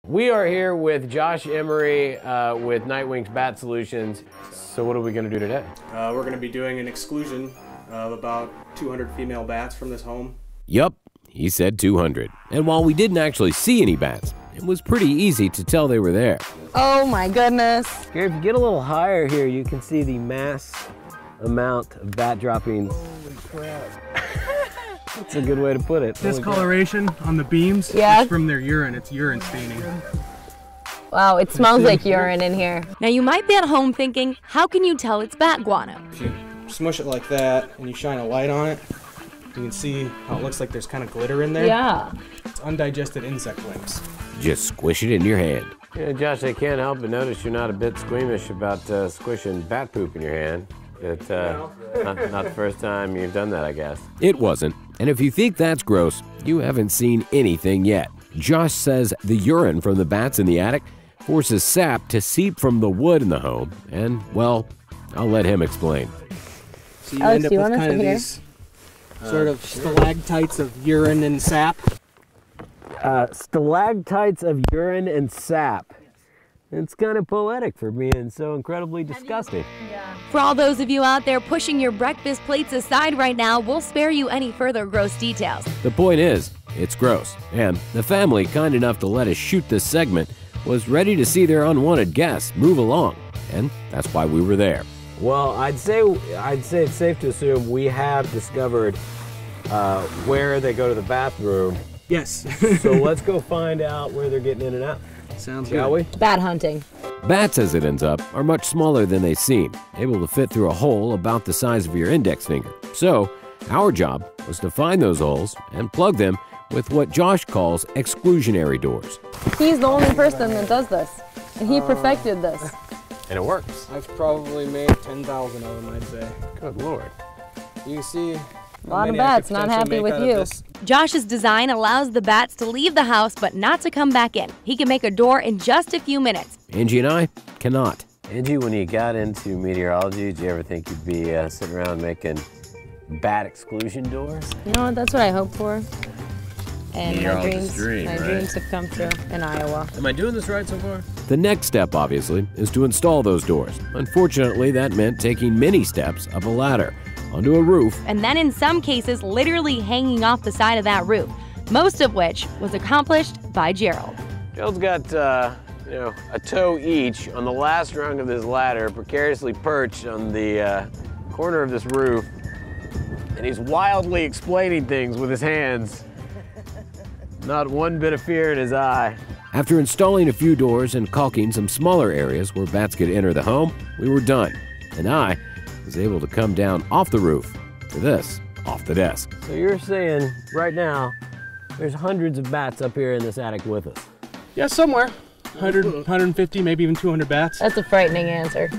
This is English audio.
We are here with Josh Emery with Nightwingz Bat Solutions. So what are we going to do today? We're going to be doing an exclusion of about 200 female bats from this home. Yup, he said 200. And while we didn't actually see any bats, it was pretty easy to tell they were there. Oh my goodness. Gary, if you get a little higher here, you can see the mass amount of bat droppings. Holy crap. That's a good way to put it. Discoloration on the beams is from their urine. It's urine staining. Wow, it smells like urine in here. Now you might be at home thinking, how can you tell it's bat guano? If you smush it like that and you shine a light on it, you can see how it looks like there's kind of glitter in there. Yeah. It's undigested insect limbs. Just squish it in your hand. Yeah, Josh, I can't help but notice you're not a bit squeamish about squishing bat poop in your hand. It's not the first time you've done that, I guess. It wasn't. And if you think that's gross, you haven't seen anything yet. Josh says the urine from the bats in the attic forces sap to seep from the wood in the home. And, well, I'll let him explain. So you end up with kind of these sort of stalactites of urine and sap. Stalactites of urine and sap. It's kind of poetic for being so incredibly disgusting. For all those of you out there pushing your breakfast plates aside right now, we'll spare you any further gross details. The point is, it's gross. And the family, kind enough to let us shoot this segment, was ready to see their unwanted guests move along. And that's why we were there. Well, I'd say it's safe to assume we have discovered where they go to the bathroom. Yes. So let's go find out where they're getting in and out. Sounds Shall good. we? Bat hunting. Bats, as it ends up, are much smaller than they seem, able to fit through a hole about the size of your index finger. So, our job was to find those holes and plug them with what Josh calls exclusionary doors. He's the only person that does this, and he perfected this. And it works. I've probably made 10,000 of them, I'd say. Good Lord. You can see A lot of bats not happy with you. Josh's design allows the bats to leave the house but not to come back in. He can make a door in just a few minutes. Angie and I cannot. Angie, when you got into meteorology, did you ever think you'd be sitting around making bat exclusion doors? You know what, that's what I hope for. And my Meteorologist's dream, right? dreams have come true in Iowa. Am I doing this right so far? The next step, obviously, is to install those doors. Unfortunately, that meant taking many steps up a ladder, onto a roof, And then in some cases, literally hanging off the side of that roof, most of which was accomplished by Gerald. Gerald's got, a toe each on the last rung of this ladder, precariously perched on the corner of this roof, and he's wildly explaining things with his hands. Not one bit of fear in his eye. After installing a few doors and caulking some smaller areas where bats could enter the home, we were done. And I was able to come down off the roof to this, off the desk. So you're saying right now, there's hundreds of bats up here in this attic with us? Yeah, somewhere. 100, 150, maybe even 200 bats. That's a frightening answer.